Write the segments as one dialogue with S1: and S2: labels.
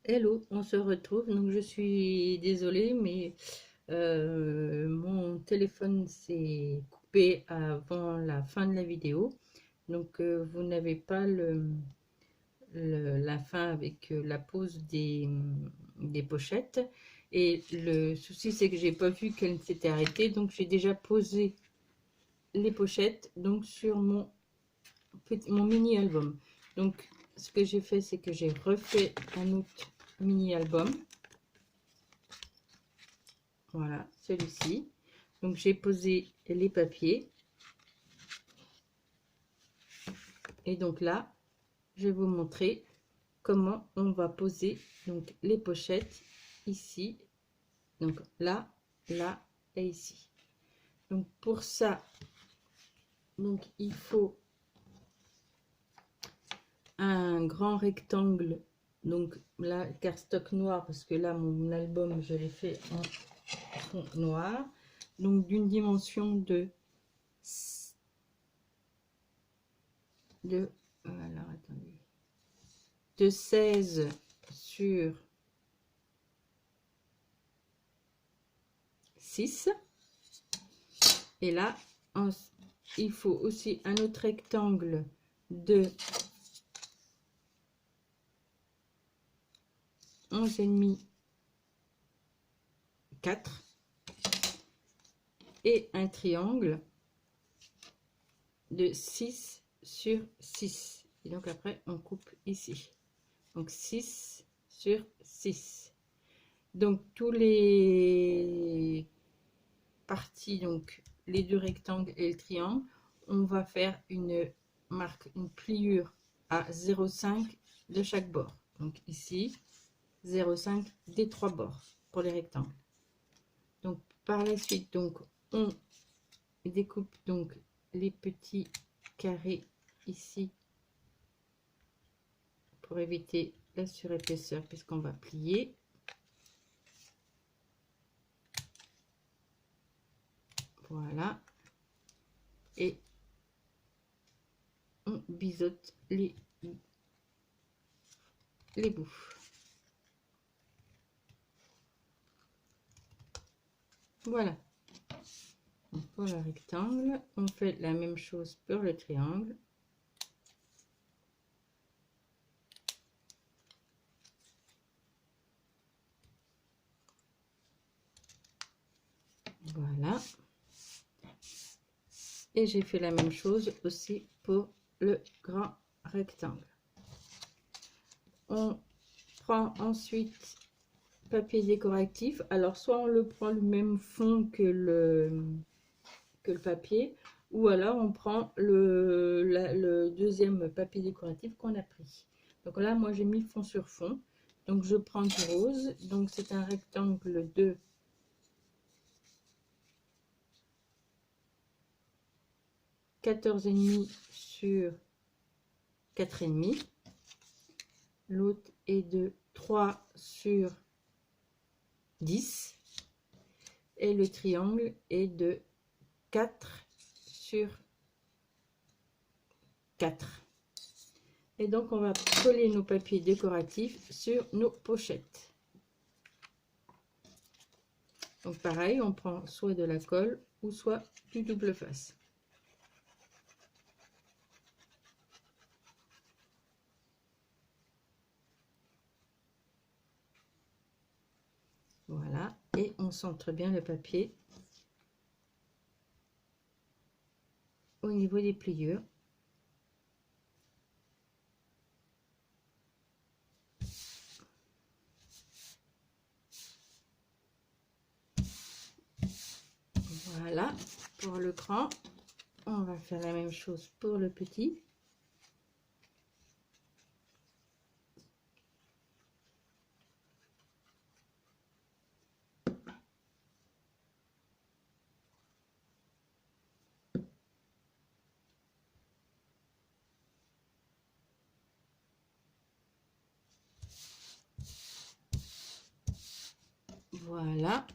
S1: Hello, on se retrouve. Donc je suis désolée, mais mon téléphone s'est coupé avant la fin de la vidéo. Donc vous n'avez pas la fin avec la pose des pochettes. Et le souci, c'est que j'ai pas vu qu'elle s'était arrêtée. Donc j'ai déjà posé les pochettes donc sur mon mini album. Donc ce que j'ai fait, c'est que j'ai refait un autre mini album. Voilà, celui-ci. Donc j'ai posé les papiers. Et donc là, je vais vous montrer comment on va poser donc les pochettes ici. Donc là, là et ici. Donc pour ça, donc il faut un grand rectangle. Donc là, cardstock noir, parce que là, mon album, je l'ai fait en fond noir. Donc d'une dimension alors attendez, de 16 sur 6. Et là, il faut aussi un autre rectangle de 11,5, 4. Et un triangle de 6 sur 6. Et donc après, on coupe ici. Donc 6 sur 6. Donc tous les parties, donc les deux rectangles et le triangle, on va faire une marque, une pliure à 0,5 de chaque bord. Donc ici, 0,5 des trois bords pour les rectangles. Donc par la suite, donc on découpe donc les petits carrés ici pour éviter la surépaisseur puisqu'on va plier. Voilà. Et on biseaute les bouts. Voilà. Donc pour le rectangle, on fait la même chose pour le triangle. Voilà. Et j'ai fait la même chose aussi pour le grand rectangle. On prend ensuite papier décoratif. Alors soit on le prend le même fond que le papier, ou alors on prend le deuxième papier décoratif qu'on a pris. Donc là, moi j'ai mis fond sur fond. Donc je prends du rose. Donc c'est un rectangle de 14,5 sur 4,5. L'autre est de 3 sur 10. Et le triangle est de 4 sur 4. Et donc on va coller nos papiers décoratifs sur nos pochettes. Donc pareil, on prend soit de la colle ou soit du double face. Voilà, et on centre bien le papier au niveau des pliures. Voilà, pour le grand, on va faire la même chose pour le petit. Voilà.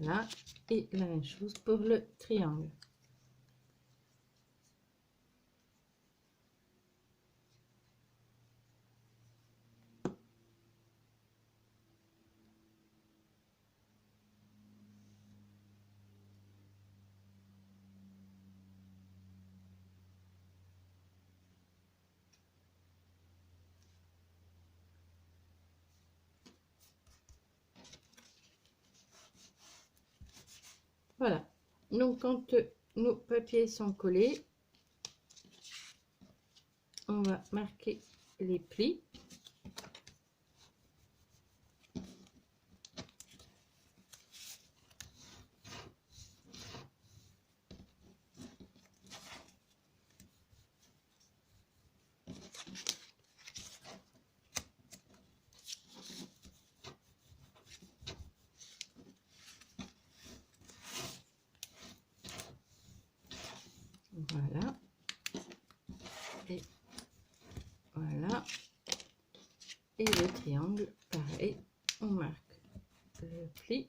S1: Voilà, et la même chose pour le triangle. Voilà, donc quand nos papiers sont collés, on va marquer les plis. Voilà, et voilà, et le triangle, pareil, on marque le pli.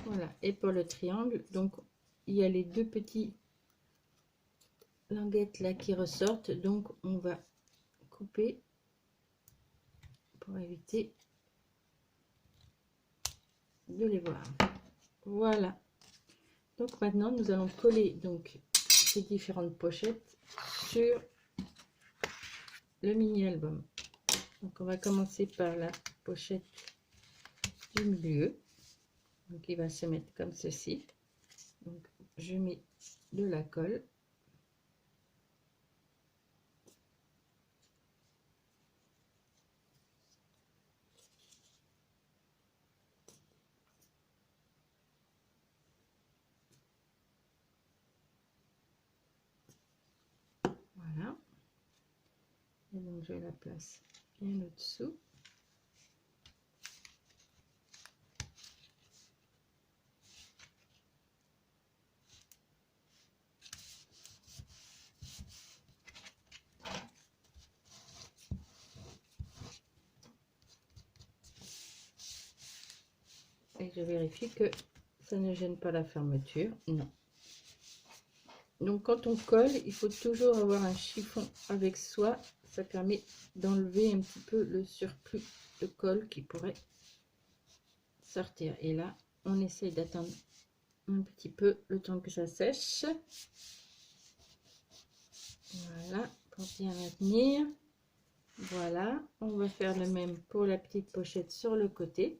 S1: Voilà, et pour le triangle, donc il y a les deux petits languettes là qui ressortent, donc on va couper pour éviter de les voir. Voilà, donc maintenant nous allons coller donc ces différentes pochettes sur le mini album. Donc on va commencer par la pochette du milieu, donc il va se mettre comme ceci. Donc je mets de la colle. Voilà, et donc je la place bien au-dessous. Et je vérifie que ça ne gêne pas la fermeture. Non. Donc quand on colle, il faut toujours avoir un chiffon avec soi. Ça permet d'enlever un petit peu le surplus de colle qui pourrait sortir. Et là, on essaye d'attendre un petit peu le temps que ça sèche. Voilà, pour bien maintenir. Voilà, on va faire le même pour la petite pochette sur le côté.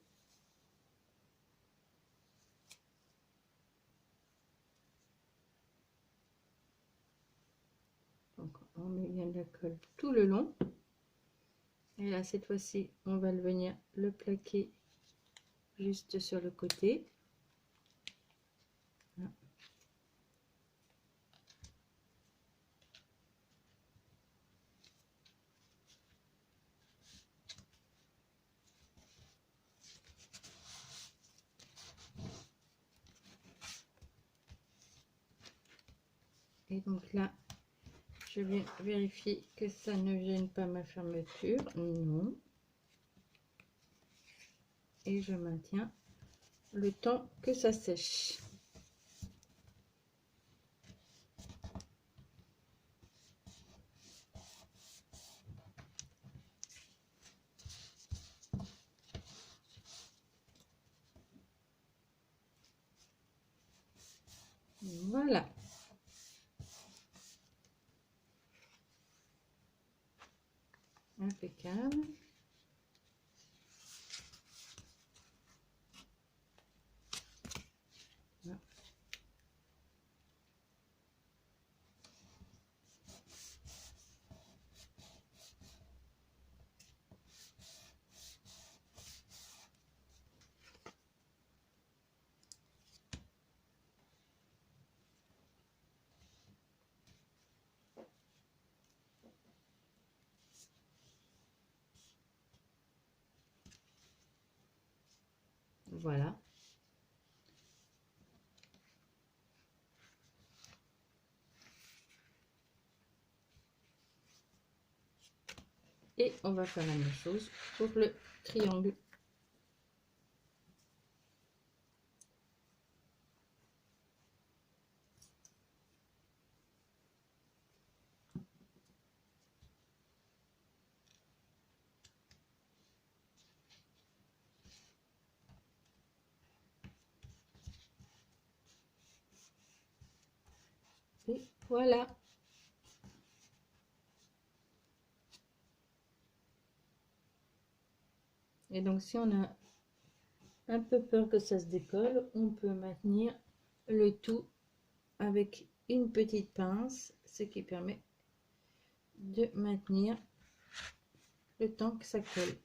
S1: Donc on met bien de la colle tout le long. Et là, cette fois-ci, on va venir le plaquer juste sur le côté. Voilà. Et donc là, je vais vérifier que ça ne gêne pas ma fermeture. Non. Et je maintiens le temps que ça sèche. Voilà. Impeccable. Voilà. Voilà. Et on va faire la même chose pour le triangle. Et voilà. Et donc si on a un peu peur que ça se décolle, on peut maintenir le tout avec une petite pince, ce qui permet de maintenir le temps que ça colle.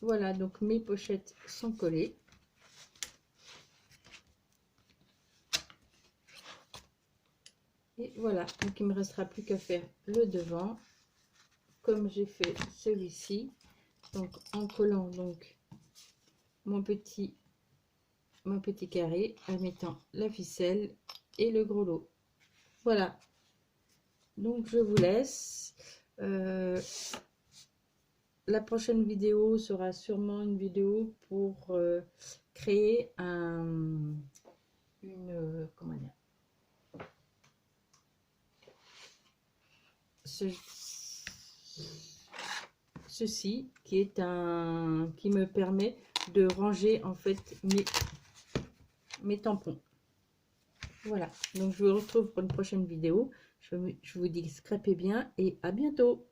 S1: Voilà, donc mes pochettes sont collées. Et voilà, donc il me restera plus qu'à faire le devant, comme j'ai fait celui-ci. Donc en collant donc mon petit carré, en mettant la ficelle et le gros lot. Voilà, donc je vous laisse. La prochaine vidéo sera sûrement une vidéo pour créer comment dire, ceci qui est qui me permet de ranger en fait mes tampons. Voilà, donc je vous retrouve pour une prochaine vidéo. Je vous dis scrapez bien et à bientôt.